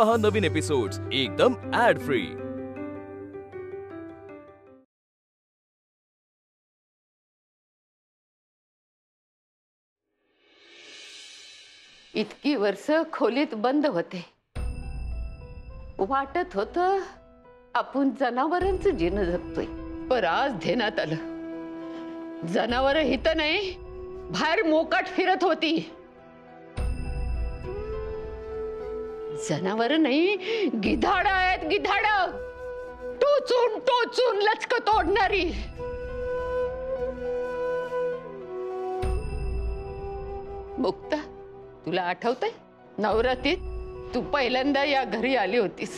पहा नवीन एपिसोड्स एकदम add free. इतकी वर्ष खोलीत बंद होते, वाटत होतं आपण जनावरांचं जीवन जगतोय, पर आज ध्यानात आलं जनावर हित नाही बाहेर मोकाट फिरत होती। जनावर नाही गिधाड आहेत, गिधाड टोचून टोचून लचक तोडणारी। मुक्ता, तुला आठवतंय नवरात्रीत तू पहिल्यांदा या घरी आली होतीस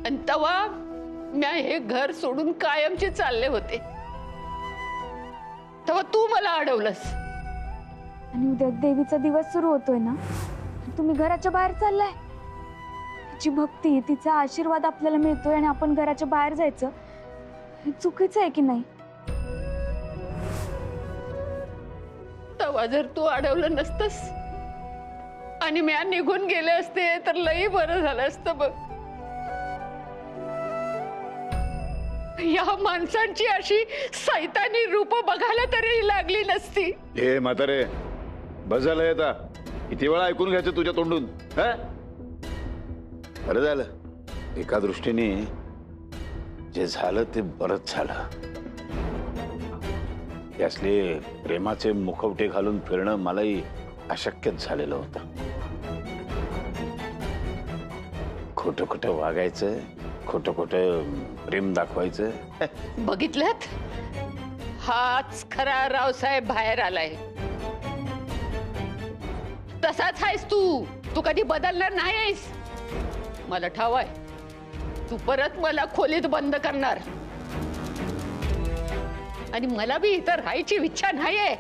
आणि तेव्हा मी हे घर सोडून कायमचे चालले होते, तेव्हा तू मला अडवलंस। आणि उद्या देवीचा दिवस सुरू होतोय ना, तुम्ही घराच्या बाहेर चाललाय। तिची भक्ती, तिचा आशीर्वाद आपल्याला मिळतोय आणि आपण घराच्या बाहेर जायचं हे चुकीचं आहे की नाही? तेव्हा जर तू अडवलं नसतस आणि मी निघून गेले असते तर लई बरं झालं असतं बघ। या माणसांची अशी सैतानी रूप बघायला तरी लागली नसती। हे म्हातारे, बस झालं आता, किती वेळा ऐकून घ्यायचं तुझ्या तोंडून? बरं झालं, एका दृष्टीने जे झालं ते बरंच झालं। त्यासले प्रेमाचे मुखवटे घालून फिरणं मलाही अशक्यच झालेलं होतं। खोटं खोटं वागायचं, खोटं खोटं प्रेम दाखवायचं। बघितलं, हाच खरा रावसाहेब बाहेर आलाय। तसाच आहेस तू, तू कधी बदलणार नाहीस। मला ठाव आहे तू परत मला खोलीत बंद करणार आणि मला बी इथं राहायची इच्छा नाहीये।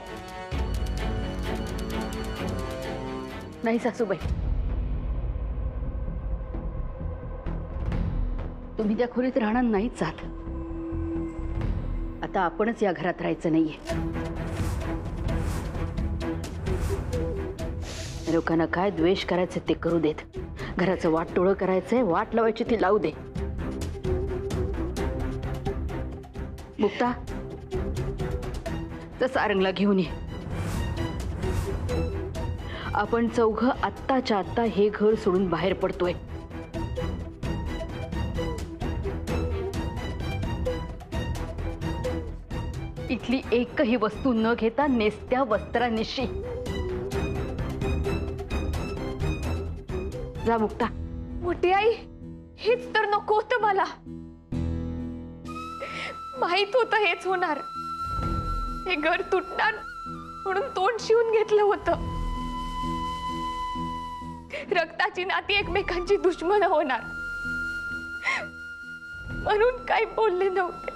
नाही सासूबाई, तुम्ही त्या खोलीत राहणार नाहीच आहात। आता आपणच या घरात राहायचं नाहीये। लोकांना काय द्वेष करायचं ते करू देत, घराचं वाटोळं करायचंय, वाट लावायची ती लावू दे। मुक्ता, तर सारंगला घेऊन ये। आपण चौघं आत्ताच्या आत्ता हे घर सोडून बाहेर पडतोय। इथली एकही वस्तू न घेता नेसत्या वस्त्रानिशी जा। मुक्ता, मोठी आई, हेच तर नको होतं मला। माहित होतं हेच होणार, हे घर तुटणार म्हणून तोंड शिवून घेतलं होतं। रक्ताची नाती एकमेकांची दुश्मन होणार म्हणून काही बोलले नव्हते।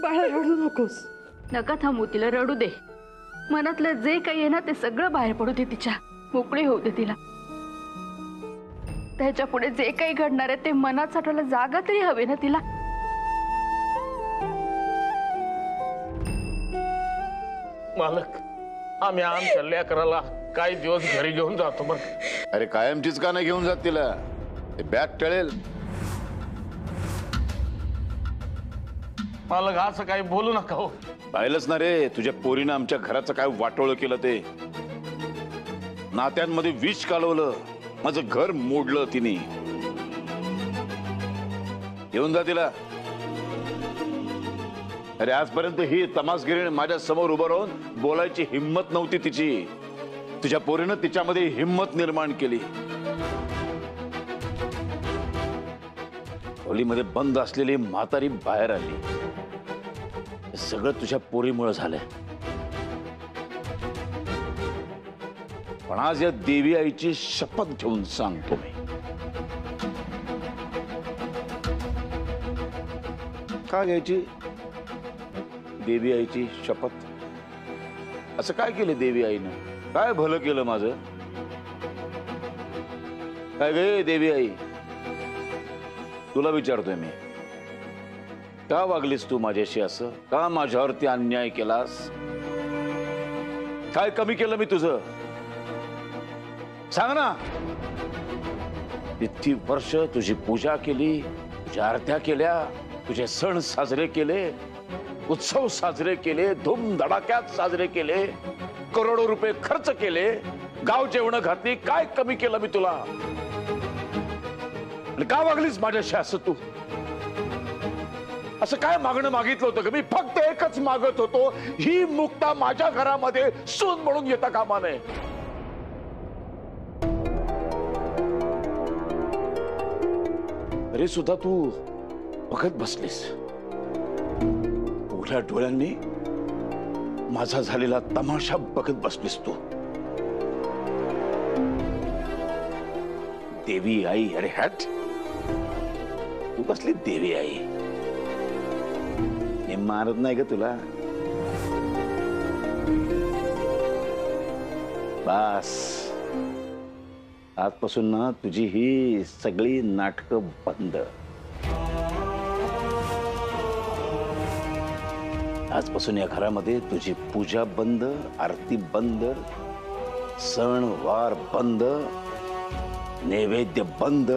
बाळा, रडू नकोस। नका थांबू, तिला रडू दे। मनातलं जे काही आहे ना ते सगळं बाहेर पडू दे, तिच्या मोकळी होऊ दे तिला। त्याच्या पुढे जे काही घडणार आहे ते मनात साठवायला जागा तरी हवी ना तिला। मालक, आम्ही आमच्या लेकराला काही दिवस घरी घेऊन जातो बघ। अरे कायमचीच का नाही घेऊन जात तिला? ते बॅग टळेल। मालक, असं काही बोलू नका हो। पाहिलंच ना रे, तुझ्या पोरीनं आमच्या घराचं काय वाटोळं केलं ते। नात्यांमध्ये विष कालवलं, माझं घर मोडलं तिने। घेऊन जा तिला। अरे आजपर्यंत ही तमासगिरी माझ्या समोर उभं राहून बोलायची हिम्मत नव्हती तिची। तुझ्या पोरीनं तिच्यामध्ये हिम्मत निर्माण केली। खोलीमध्ये बंद असलेली म्हातारी बाहेर आली। सगळं तुझ्या पोरीमुळे झालंय। पण आज या देवी आईची शपथ घेऊन सांगतो मी, का घ्यायची देवी आईची शपथ? असं काय केलं देवी आईनं? काय भलं केलं माझं? काय गे देवी आई, तुला विचारतोय मी, का वागलीस तू माझ्याशी असं? का माझ्यावरती अन्याय केलास? काय कमी केलं मी तुझं? सांग ना. इतकी वर्ष तुझी पूजा केली, तुझ्या आरत्या केल्या, तुझे सण साजरे केले, उत्सव साजरे केले, धूमधडाक्यात साजरे केले, करोडो रुपये खर्च केले, गाव जेवण घातली. काय कमी केलं मी तुला? का वागलीस माझ्याशी असं तू? असं काय मागणं मागितलं होतं का मी? फक्त एकच मागत होतो, ही मुक्ता माझ्या घरामध्ये सून म्हणून येता कामा नये. तरी सुद्धा तू बघत बसलीस, उघड्या डोळ्यांनी माझा झालेला तमाशा बघत बसलीस तू. देवी आई, अरे हट, तू कसली देवी आई? हे मारत नाही ग तुला? बस आजपासून ना तुझी ही सगळी नाटकं बंद. आजपासून या घरामध्ये तुझी पूजा बंद, आरती बंद, सण वार बंद, नैवेद्य बंद,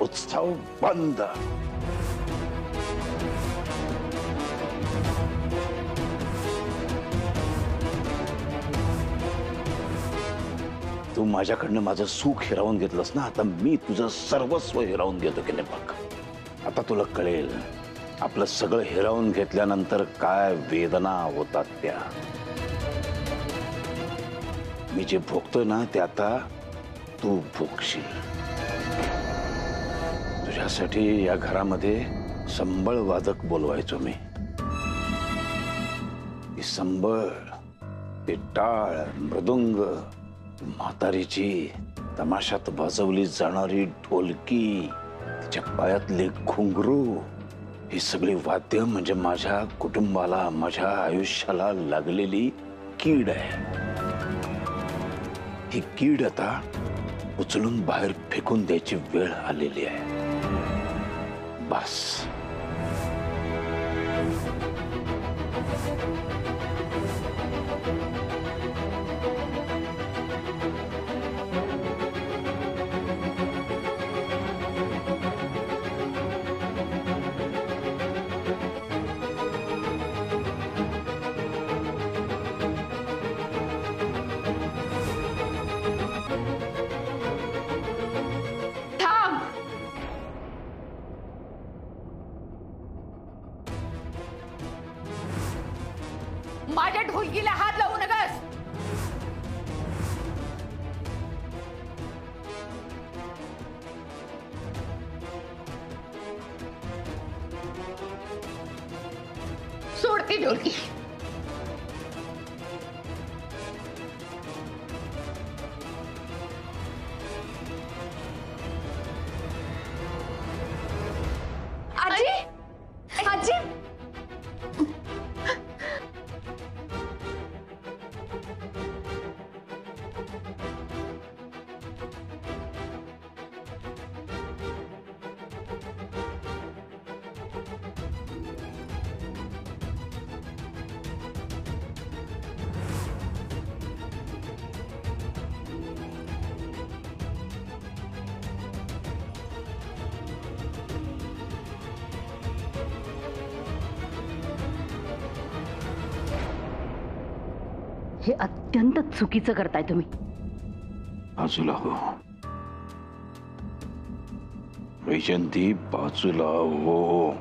उत्सव बंद. तू माझ्याकडनं माझं सुख हिरावून घेतलंस ना, आता मी तुझं सर्वस्व हिरावून घेतो की नाही बघ. आता तुला कळेल आपलं सगळं हिरावून घेतल्यानंतर काय वेदना होतात त्या. मी जे भोगतोय ना ते आता तू भोगशील. तुझ्यासाठी या घरामध्ये संबळ वादक बोलवायचो मी. ती संबळ, ते टाळ, मृदुंग, म्हातारीची तमाशात वाजवली जाणारी ढोलकी, तिच्या पायातले घुंगरू, ही सगळी वाद्य म्हणजे माझ्या कुटुंबाला, माझ्या आयुष्याला लागलेली कीड आहे. ही कीड आता उचलून बाहेर फेकून द्यायची वेळ आलेली आहे. बस. माझ्या ढोलकीला हात लावू नकस. सोडती ढोलकी. आजी, आजी, हे अत्यंत चुकीचं करताय तुम्ही. बाजूला हो वैजंती, बाजूला हो.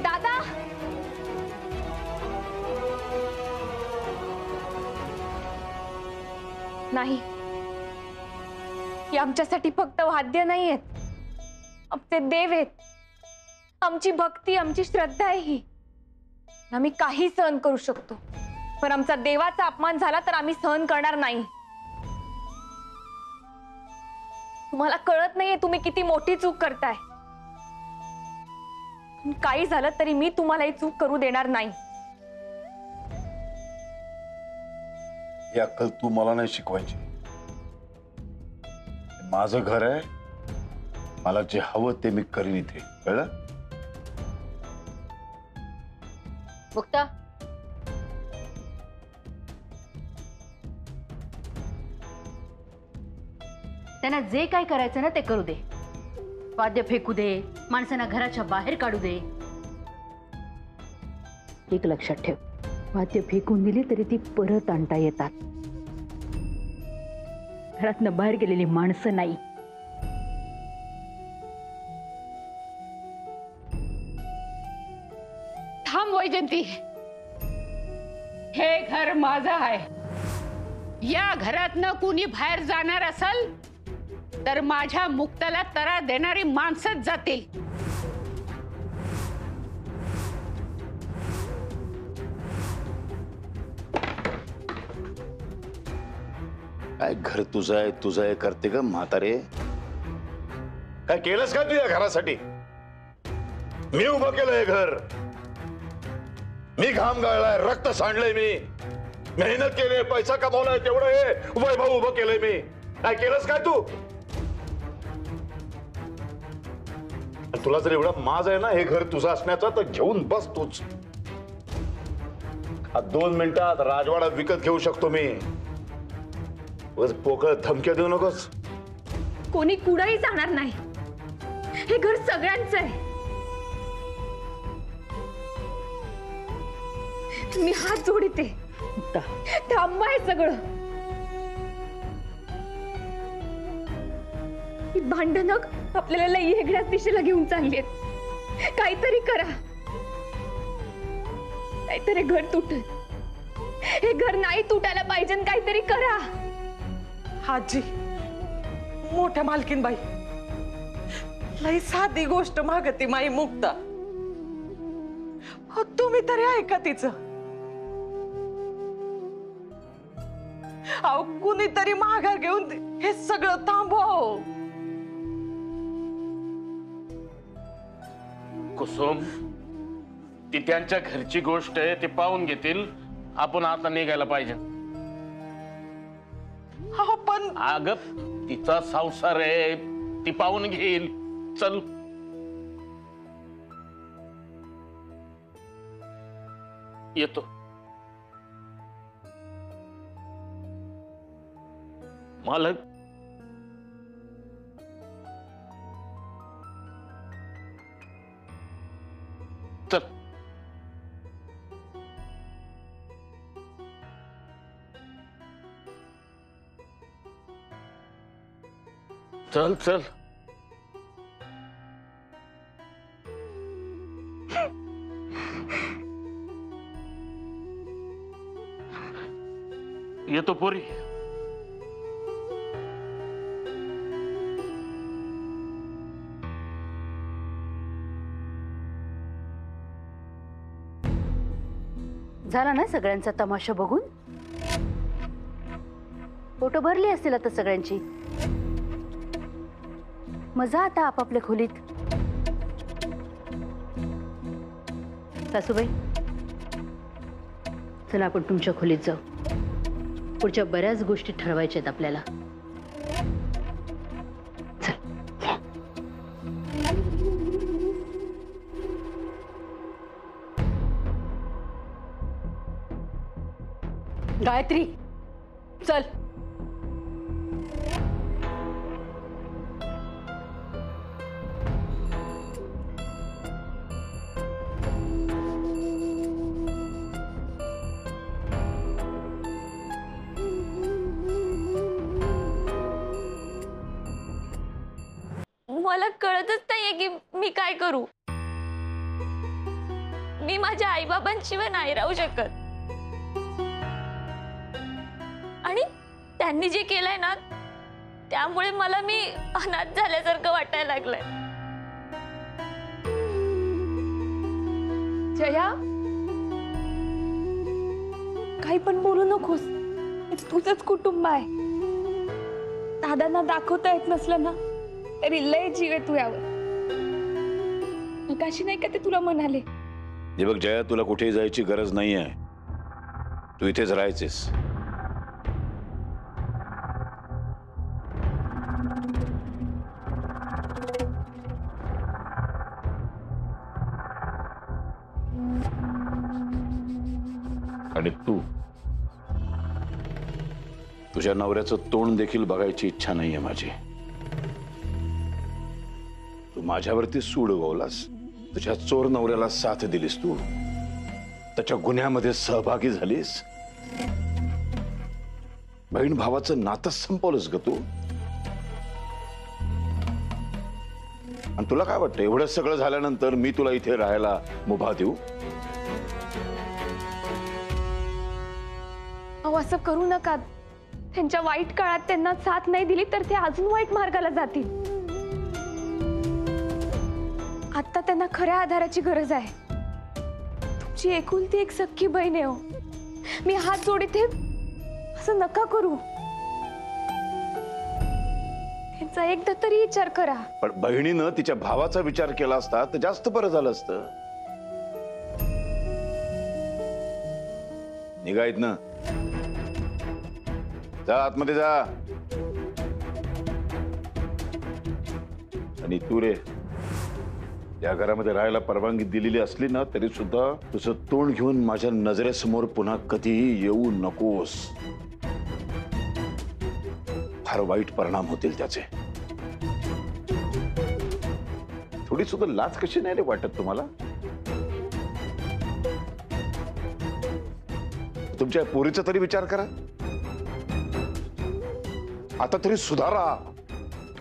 दादा, नाही, हे आमच्यासाठी फक्त वाद्य नाही आहेत, आमचे देव आहेत, आमची भक्ती, आमची श्रद्धा आहे ही. आम्ही काही सहन करू शकतो, पण आमचा देवाचा अपमान झाला तर आम्ही सहन करणार नाही. तुम्हाला कळत नाहीये तुम्ही किती मोठी चूक करताय. काही झालं तरी मी तुम्हाला ही चूक करू देणार नाही. ही अक्कल तू मला नाही शिकवायची. माझं घर आहे, मला जे हवं ते मी करीन इथे, कळलं? मुक्ता, त्यांना जे काय करायचं ना ते करू दे. वाद्य फेकू दे, माणसांना घराच्या बाहेर काढू दे. एक लक्षात ठेव, वाद्य फेकून दिली तरी ती परत आणता येतात. घरातनं बाहेर गेलेली माणसं नाही. थांब वैजंती, हे घर माझं आहे. या घरातनं कुणी बाहेर जाणार असेल तर माझ्या मुक्ताला तरा देणारी माणसंच जातील. काय घर तुझं आहे करते का म्हातारे? काय केलंस का तू या घरासाठी? मी उभं केलं हे घर, मी घाम गाळलाय, रक्त सांडलंय, मी मेहनत केली, पैसा कमावलाय, तेवढं हे वैभव उभं केलंय मी. काय केलंस काय तू? तुला जर एवढा माज आहे ना हे घर तुझं असण्याचा, तर घेऊन बस तूच. 2 मिनिटात राजवाडा विकत घेऊ शकतो मी. पोकळ धमक्या देऊ नकोस. कोणी कुठेही जाणार नाही. हे घर सगळ्यांचं आहे. मी हात जोडते. थांबा हे सगळं. ही भांडणं आपल्याला लई वेगळ्याच दिशेला घेऊन चालली आहेत. काहीतरी करा, नाहीतर हे घर तुटेल. हे घर नाही तुटायला पाहिजे. काहीतरी करा. आजी, मोठ्या मालकीनबाई, लई साधी गोष्ट मागती माई मुक्ता. हो, तुम्ही तरी ऐका तिचं. अहो, कुणीतरी माघार घेऊन हे सगळं थांबव. कुसुम, ती त्यांच्या घरची गोष्ट आहे, ते पाहून घेतील. आपण आता निघायला पाहिजे. हो, पण अगं, तिचा संसार आहे, ती पाहून घेईल. चल. येतो. मालक, चल. चल चल. येतो पोरी. झाला ना सगळ्यांचा तमाशा बघून? पोटं भरली असतील आता सगळ्यांची. मजा आता आपापल्या खोलीत. सासूबाई, चला आपण तुमच्या खोलीत जाऊ. पुढच्या बऱ्याच गोष्टी ठरवायच्या आहेत आपल्याला. गायत्री, चल. मला कळतच नाहीये की मी काय करू. मी माझ्या आईबाबांशिवाय नाही राहू शकत. आणि त्यांनी जे केलंय ना, त्यामुळे मला मी अनाथ झाल्यासारखं वाटायला लागलंय. जया, काही पण बोलू नकोस. हे तुझंच कुटुंब आहे. दादांना दाखवता येत नसलं ना तरी लय जीव आहे तू यावर. मगाशी नाही का ते तुला म्हणाले, हे बघ जया, तुला कुठेही जायची गरज नाहीये. तू इथेच राहायचेस. आणि तू तुझ्या नवऱ्याचं तोंड देखील बघायची इच्छा नाहीये माझी. तू माझ्यावरती सूड उगवलास. तुझ्या चोर नवऱ्याला साथ दिलीस. तू त्याच्या गुन्ह्यामध्ये सहभागी झालीस. बहीण भावाचं नातं संपवलंस ग तू. आणि तुला काय वाटतं, एवढं सगळं झाल्यानंतर मी तुला इथे राहायला मुभा देऊ? अहो असं करू नका. त्यांच्या वाईट काळात त्यांना साथ नाही दिली तर ते अजून वाईट मार्गाला जातील. आता त्यांना खऱ्या आधाराची गरज आहे. तुमची एकुलती एक सख्खी बहीण आहे हो. मी हात जोडते, असं नका करू. त्यांचा एकदा तरी विचार करा. पण बहिणीनं तिच्या भावाचा विचार केला असता तर जास्त बरं झालं असतं. निघायत ना, जा आतमध्ये जा. आणि तू रे, या घरामध्ये राहायला परवानगी दिलेली असली ना तरी सुद्धा तुझं तोंड घेऊन माझ्या नजरेसमोर पुन्हा कधीही येऊ नकोस. फार वाईट परिणाम होतील त्याचे. थोडी सुद्धा लाज कशी नाही रे वाटत तुम्हाला? तुमच्या पोरीचा तरी विचार करा. आता तरी सुधारा.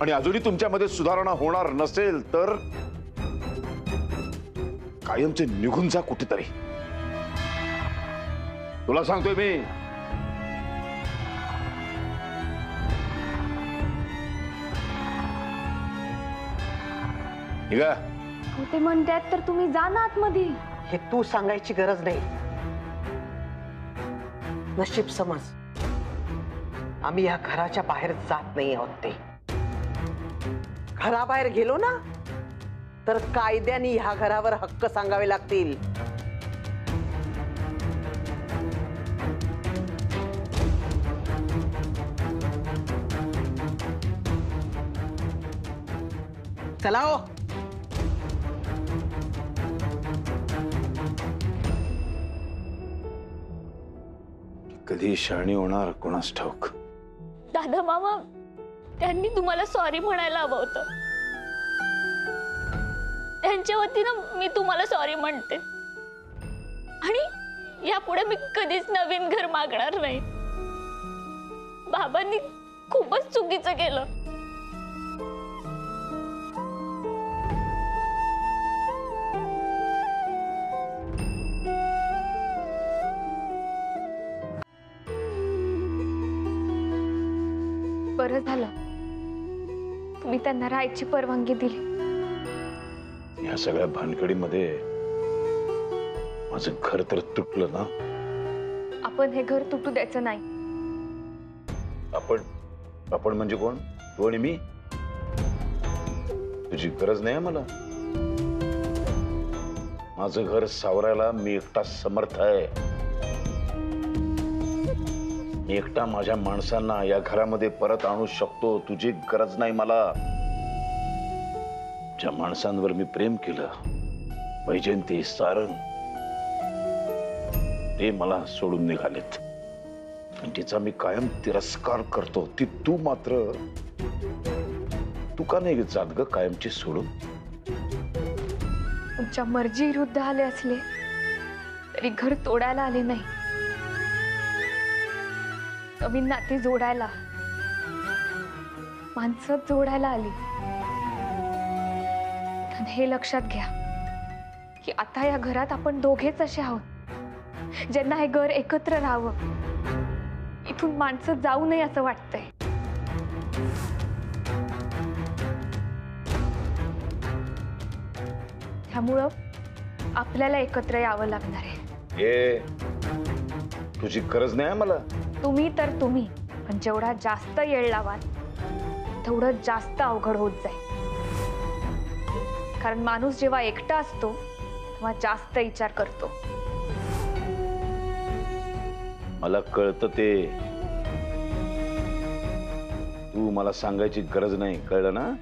आणि अजूनही तुमच्यामध्ये सुधारणा होणार नसेल तर कायमचे निघून जा कुठेतरी. तुला सांगतोय मी. निघा. ते म्हणतात तर तुम्ही जा ना आतमध्ये. हे तू सांगायची गरज नाही. नशीब समज आम्ही या घराच्या बाहेर जात नाही आहोत. ते घराबाहेर गेलो ना तर कायद्याने ह्या घरावर हक्क सांगावे लागतील. चला हो. कधी शहाणी होणार कोणास ठाऊक. दादा मामा, त्यांनी तुम्हाला सॉरी म्हणायला हवं होतं. त्यांच्या वतीनं मी तुम्हाला सॉरी म्हणते. आणि यापुढे मी कधीच नवीन घर मागणार नाही. बाबांनी खूपच चुकीचं केलं. बरं झालं तुम्ही त्यांना राहायची परवानगी दिली. या सगळ्या भानगडीमध्ये माझं घर तर तुटलं ना. आपण हे घर तुटू द्यायचं नाही. आपण म्हणजे कोण? तू आणि मी. तुझी गरज नाही मला. माझं घर सावरायला मी एकटा समर्थ आहे. मी एकटा माझ्या माणसांना या घरामध्ये परत आणू शकतो. तुझी गरज नाही मला. ज्या माणसांवर मी प्रेम केलं, वैजयंती, सारंग, ते मला सोडून निघालेत. तिचा मी कायम तिरस्कार करतो. ती तू मात्र तू का नाही जात ग कायमची सोडून? तुमच्या मर्जी विरुद्ध आले असले तरी घर तोडायला आले नाही. नवीन नाती जोडायला, माणसं जोडायला आली. आणि हे लक्षात घ्या की आता या घरात आपण दोघेच असे आहोत ज्यांना हे घर एकत्र राहावं. इथून माणसं जाऊ नये असं वाटतंय. त्यामुळं आपल्याला एकत्र यावं लागणार आहे. ए, तुझी गरज नाही मला. तुम्ही तर तुम्ही, पण जेवढा जास्त येळ लावाल तेवढं जास्त अवघड होत जाईल. कारण माणूस जेव्हा एकटा असतो तेव्हा जास्त विचार करतो. मला कळतं ते. तू मला सांगायची गरज नाही, कळलं ना?